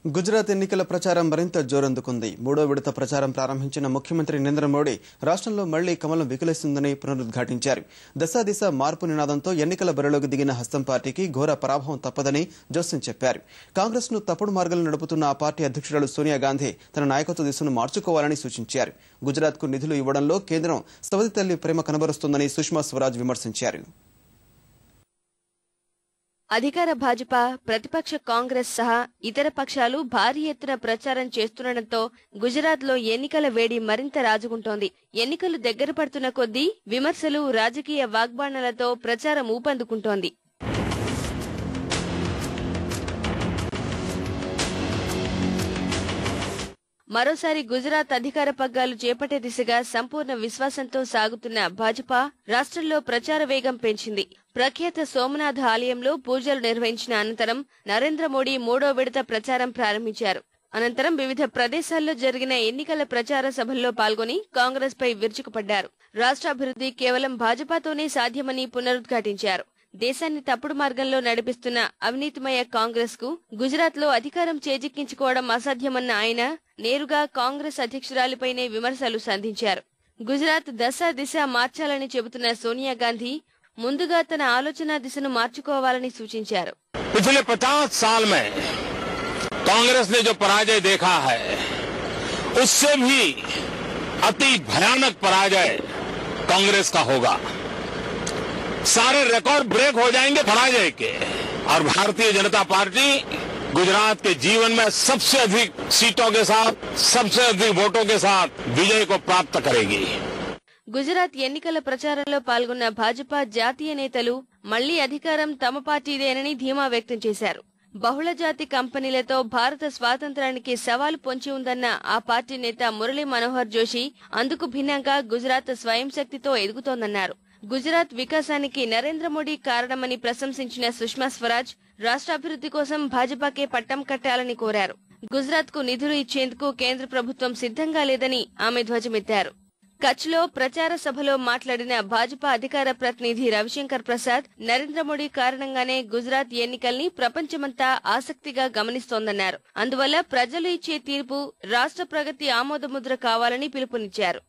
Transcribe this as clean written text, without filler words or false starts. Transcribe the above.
గుజరాత్ ఎన్నికల ప్రచారం మరింత జోరందుకుంది. మూడో విడత ప్రచారం ప్రారంభించిన ముఖ్యమంత్రి నరేంద్ర మోడీ రాష్ట్రంలో మళ్లీ కమలం వికసిస్తుందని పునరుద్ఘాటించారు. దశాదిశ మార్పు నినాదంతో ఎన్నికల బరిలోకి దిగిన హస్తం పార్టీకి ఘోర పరాభవం తప్పదని జోస్యం చెప్పారు. కాంగ్రెస్ ను తప్పుడు మార్గంలో నడుపుతున్న ఆ పార్టీ అధ్యక్షురాలు సోనియా గాంధీ తన నాయకత్వ దిశను మార్చుకోవాలని సూచించారు. గుజరాత్ కు నిధులు ఇవ్వడంలో కేంద్రం సవతి తల్లి ప్రేమ కనబరుస్తోందని సుష్మా స్వరాజ్ విమర్శించారు. అధికార భాజపా, ప్రతిపక్ష కాంగ్రెస్ సహా ఇతర పక్షాలు భారీ ఎత్తున ప్రచారం చేస్తుండటంతో గుజరాత్ లో ఎన్నికల వేడి మరింత రాజుకుంటోంది. ఎన్నికలు దగ్గర పడుతున్న కొద్దీ విమర్శలు, రాజకీయ వాగ్బాణాలతో ప్రచారం ఊపందుకుంటోంది. మరోసారి గుజరాత్ అధికార పగ్గాలు చేపట్టే దిశగా సంపూర్ణ విశ్వాసంతో సాగుతున్న భాజపా రాష్ట్రంలో ప్రచార వేగం పెంచింది. ప్రఖ్యాత సోమనాథ ఆలయంలో పూజలు నిర్వహించిన అనంతరం నరేంద్ర మోడీ మూడో విడత ప్రచారం ప్రారంభించారు. అనంతరం వివిధ ప్రదేశాల్లో జరిగిన ఎన్నికల ప్రచార సభల్లో పాల్గొని కాంగ్రెస్ పై విరుచుకుపడ్డారు. రాష్ట్రాభివృద్ధి కేవలం భాజపాతోనే సాధ్యమని పునరుద్ఘాటించారు. దేశాన్ని తప్పుడు మార్గంలో నడిపిస్తున్న అవినీతిమయ కాంగ్రెస్ కు గుజరాత్ లో అధికారం చేజిక్కించుకోవడం అసాధ్యమన్న ఆయన నేరుగా కాంగ్రెస్ అధ్యక్షురాలిపైనే విమర్శలు సంధించారు. గుజరాత్ దశ దిశ మార్చాలని చెబుతున్న సోనియా గాంధీ ముందుగా తన ఆలోచన దిశను మార్చుకోవాలని సూచించారు. पिछले 50 साल में कांग्रेस ने जो पराजय देखा है उससे भी अति भयानक पराजय कांग्रेस का होगा. सारे रिकॉर्ड ब्रेक हो जाएंगे पराजय के और भारतीय जनता पार्टी गुजरात के जीवन में सबसे अधिक सीटों के साथ, सबसे अधिक वोटों के साथ विजय को प्राप्त करेगी. గుజరాత్ ఎన్నికల ప్రచారంలో పాల్గొన్న భాజపా జాతీయ నేతలు మళ్లీ అధికారం తమ పార్టీదేనని ధీమా వ్యక్తం చేశారు. బహుళజాతి కంపెనీలతో భారత స్వాతంత్ర్యానికి సవాలు పొంచి ఉందన్న ఆ పార్టీ నేత మురళీ మనోహర్ జోషి అందుకు భిన్నంగా గుజరాత్ స్వయం శక్తితో ఎదుగుతోందన్నారు. గుజరాత్ వికాసానికి నరేంద్ర మోడీ కారణమని ప్రశంసించిన సుష్మా స్వరాజ్ రాష్ట్రాభివృద్ధి కోసం భాజపాకే పట్టం కట్టాలని కోరారు. గుజరాత్ కు నిధులు ఇచ్చేందుకు కేంద్ర ప్రభుత్వం సిద్ధంగా లేదని ఆమె ధ్వజమెత్తారు. కచ్ లో ప్రచార సభలో మాట్లాడిన భాజపా అధికార ప్రతినిధి రవిశంకర్ ప్రసాద్ నరేంద్ర మోడీ కారణంగానే గుజరాత్ ఎన్నికల్ని ప్రపంచమంతా ఆసక్తిగా గమనిస్తోందన్నారు. అందువల్ల ప్రజలు ఇచ్చే తీర్పు రాష్ట్ర ప్రగతి ఆమోదముద్ర కావాలని పిలుపునిచ్చారు.